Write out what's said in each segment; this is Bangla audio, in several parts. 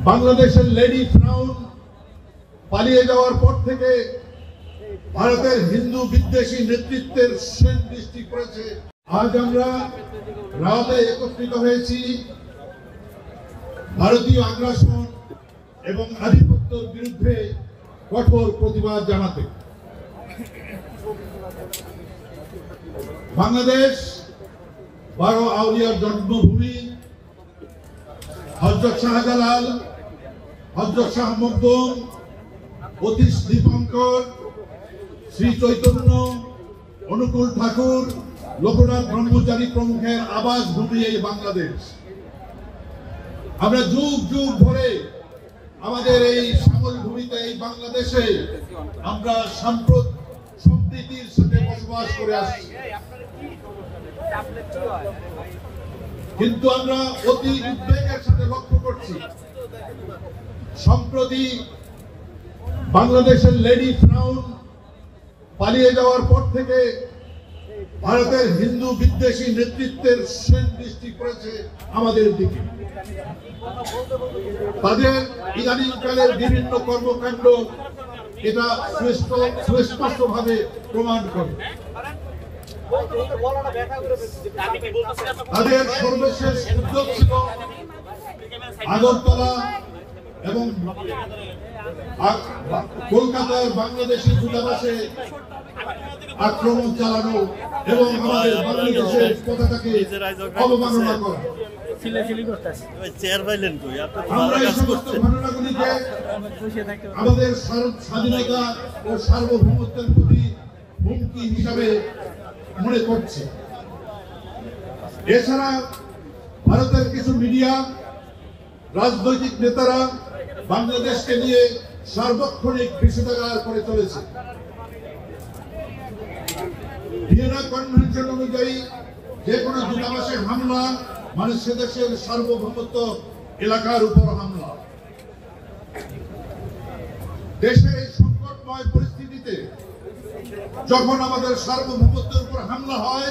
বাংলাদেশের লেডি ফ্রাউন পালিয়ে যাওয়ার পর থেকে ভারতের হিন্দু বিদ্বেষী নেতৃত্বের শেষ দৃষ্টি করেছে। আজ আমরা রাতে একত্রিত হয়েছি ভারতীয় আগ্রাসন এবং আধিপত্যের বিরুদ্ধে কঠোর প্রতিবাদ জানাতে। বাংলাদেশ 12 আউলিয়ার জন্মভূমি, হযরত শাহজালাল, হযরত শাহ মখদুম, অতীশ দীপঙ্কর, শ্রী চৈতন্য, অনুকূল ঠাকুর, লোকনাথ ব্রহ্মচারী প্রমুখের আবাস ভূমি এই বাংলাদেশ। আমরা যুগ যুগ ধরে আমাদের এই শ্যামল ভূমিতে এই বাংলাদেশে আমরা সম্প্রীতির সাথে বসবাস করে আসছি, কিন্তু আমরা অতি উদ্বেগের সাথে লক্ষ্য করছি সম্প্রতি বাংলাদেশের লেডি ফ্রাউন পালিয়ে যাওয়ার পর থেকে ভারতের হিন্দু বিদ্বেষী নেতৃত্বের শেষ দৃষ্টি করেছে আমাদের দিকে। তাদের ইদানিংকালের বিভিন্ন কর্মকাণ্ড এটা সুস্পষ্টভাবে প্রমাণ করে। তাদের সর্বশেষ উদ্যোগ ছিল আগরতলা এবং কলকাতার বাংলাদেশি দূতাবাসে আক্রমণ চালানো এবং আমাদের বাংলাদেশের পতাকাকে অবমাননা করা। আমরা এই সমস্ত ঘটনাগুলিকে আমাদের স্বাধীনতা ও সার্বভৌমত্বের প্রতি হুমকি হিসাবে মনে করছে। এছাড়া ভারতের কিছু মিডিয়া, রাজনৈতিক নেতারা বাংলাদেশকে নিয়ে সার্বক্ষণিক বিষোদ্গার করে চলেছে। ভিয়েনা কনভেনশন অনুযায়ী যে কোনো দূতাবাসে হামলা মানে সে দেশের সার্বভৌমত্ব এলাকার উপর হামলা। দেশের এই সংকটময় পরিস্থিতিতে যখন আমাদের সার্বভৌমত্বের উপর হামলা হয়,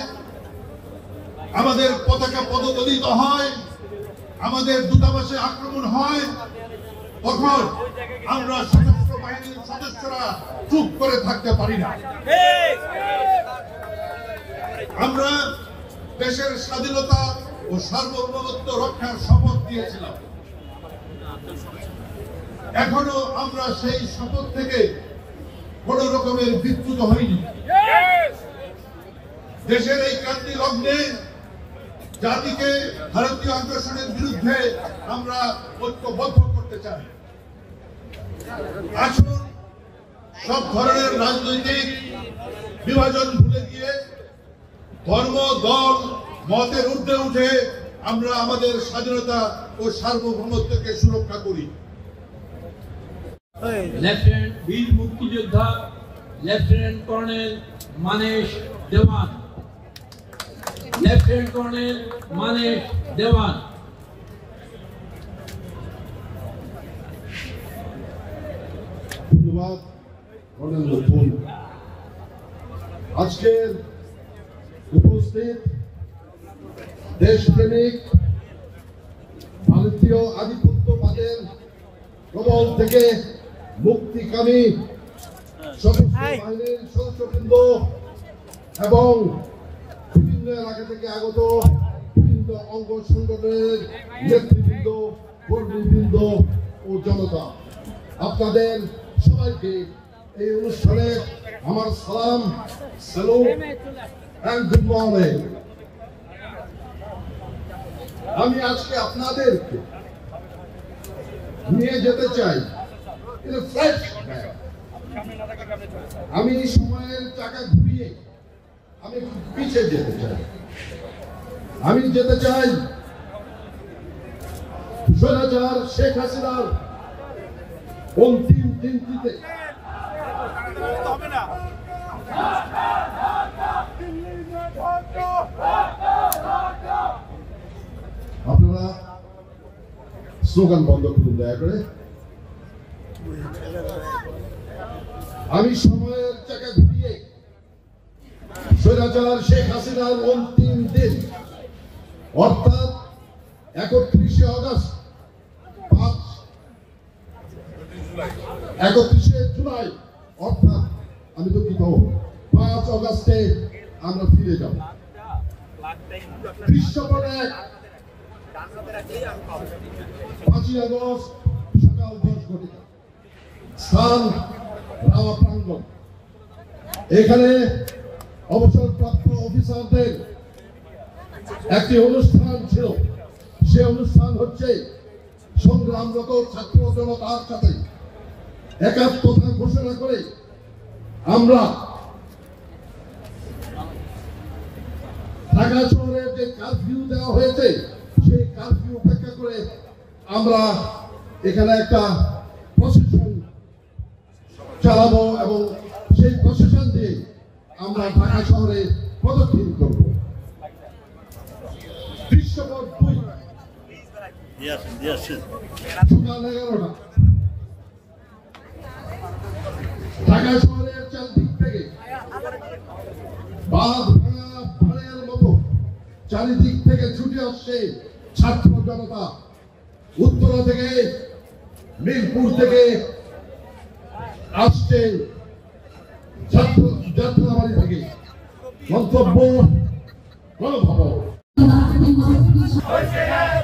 আমাদের পতাকা পদদলিত হয়, আমাদের দূতাবাসে আক্রমণ হয়, তখন আমরা সশস্ত্র বাহিনীর সদস্যরা চুপ করে থাকতে পারি না। আমরা দেশের স্বাধীনতা ও সার্বভৌমত্ব রক্ষার শপথ দিয়েছিলাম। এখনো আমরা সেই শপথ থেকে কোন রকমের বিচ্যুত হইনি। দেশের এই ক্রান্তি লগ্নে জাতিকে ভারতীয় আগ্রাসনের বিরুদ্ধে আমরা ঐক্যবদ্ধ করতে চাই। আসুন সব ধরনের রাজনৈতিক বিভাজন ভুলে গিয়ে ধর্ম, দল, মতের ঊর্ধ্বে উঠে আমরা আমাদের স্বাধীনতা ও সার্বভৌমত্বকে সুরক্ষা করি। লেফটেন্যান্ট বীর মুক্তিযোদ্ধা লেফটেন্যান্ট কর্নেল মানেশ দেওয়ান। লেফটেন্যান্ট কর্নেল মানেশ দেওয়ান। ধন্যবাদ কর্নেল লক্ষ্মণ। আজকের উপস্থিত দেশপ্রেমিক ভারতীয় আধিপত্যবাদের প্রবল থেকে মুক্তিকামী সশস্ত্র বাহিনীর সদস্যবৃন্দ এবং বিভিন্ন এলাকা থেকে আগত বিভিন্ন অঙ্গ সংগঠনের নেতৃবৃন্দ, কর্মীবৃন্দ ও জনতা, আপনাদের সবাইকে এই অনুষ্ঠানে আমার সালাম, স্যালুট এন্ড গুড মর্নিং। আমি আজকে আপনাদেরকে নিয়ে যেতে চাই আমি সময়ের চাকা ঘুরিয়ে আমি পিছিয়ে যেতে চাই। আমি যেতে চাই স্বৈরাচার শেখ হাসিনার অন্তিম দিনটিতে। আপনারা স্লোগান বন্ধ করুন দয়া করে। আমি সময়ের চাকা ঘুরিয়ে স্বৈরাচার শেখ হাসিনার অন্তিম দিন অর্থাৎ 31শে আগস্ট 31শে জুলাই অর্থাৎ আমি দুঃখিত 5 অগস্টে আমরা ফিরে যাব। দৃশ্যপট 1 5ই আগস্ট সকাল 10 ঘটিকা, স্থান রাওয়া প্রাঙ্গণ। এখানে অবসরপ্রাপ্ত অফিসারদের একটি অনুষ্ঠান ছিল। সে অনুষ্ঠান হচ্ছে সংগ্রামরত ছাত্র জনতার সাথে একাত্মতা ঘোষণা করে আমরা ঢাকা শহরের যে কারফিউ দেওয়া হয়েছে সেই কারফিউ উপেক্ষা করে আমরা এখানে একটা প্রসেশন চালাবো এবং সেই প্রসেশন দিয়ে আমরা ঢাকা শহরে প্রদক্ষিণ করব। দৃশ্যপট 2 সকাল 11টা ঢাকা শহরের চারদিক থেকে বাঁধ ভাঙা ভাড়ের মতো চারিদিক থেকে ছুটে আসছে ছাত্র জনতা। উত্তরা থেকে, মিরপুর থেকে আসছে ছাত্র যাত্রাবাড়ি থেকে। গন্তব্য গণভবন।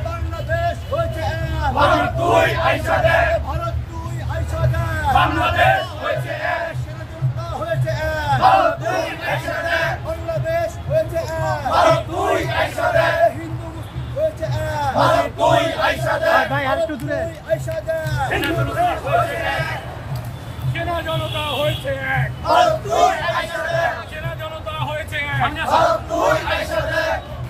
বাংলাদেশ হয়েছে এক, ভারত দুই আইসা দে, ভারত দুই আইসা দে, বাংলাদেশ হয়েছে এক, স্বাধীনতা হয়েছে এক, ভারত দুই আইসা দে, বাংলাদেশ হয়েছে এক, ভারত দুই আইসা দে, হিন্দু মুসলিম হয়েছে এক, ভারত দুই আইসা দে, ভাই আরেকটু দূরে আইসা দে, হিন্দু মুসলিম হয়েছে এক, সেনা জনতা হয়েছে এক, ভারত দুই আইসা দে, সেনা জনতা হয়েছে এক, ভারত দুই আইসা দে,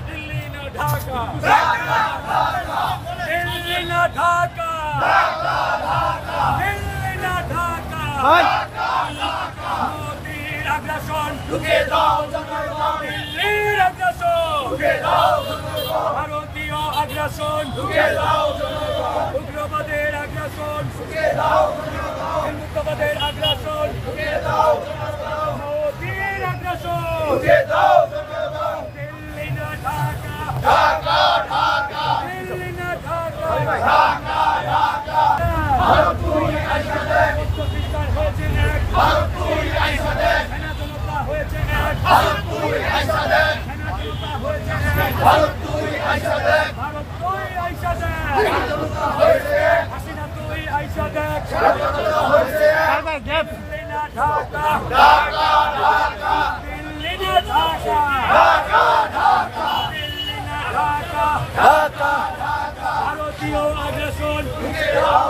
দিল্লি না ঢাকা, ঢাকা ঢাকা, দিল্লি না ঢাকা, ঢাকা ঢাকা, দিল্লি না ঢাকা, ঢাকা ঢাকা, মোদির আগ্রাসন রুখে দাও জনগণ, দিল্লির আগ্রাসন রুখে দাও জনগণ, ভারতীয় আগ্রাসন রুখে দাও জনগণ, উগ্রবাদের আগ্রাসন রুখে দাও জনগণ, হিন্দুত্ববাদের আগ্রাসন রুখে দাও জনগণ, মোদির আগ্রাসন রুখে দাও জনগণ, দিল্লি না ঢাকা, ঢাকা ঢাকা, দিল্লি না ঢাকা, ঢাকা ঢাকা, ভারত দুই আইসা দে, মুক্তিযোদ্ধা হয়েছে এক, ভারত দুই আইসা দে, সেনা জনতা হয়েছে এক, ভারত দুই আইসা দে, সেনা জনতা হয়েছে এক, ভারত দুই আইসা দে, ভারত দুই আইসা দে, সেনা জনতা হয়েছে এক, হাসিনা দুই আইসা দে, সেনা জনতা হয়েছে এক, দিল্লি না ঢাকা, ঢাকা ঢাকা, দিল্লি না ঢাকা, ঢাকা ঢাকা, দিল্লি না ঢাকা, ঢাকা ঢাকা, ভারতীয় আগ্রাসন রুখে দাও,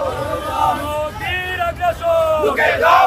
মোদির আগ্রাসন রুখে দাও।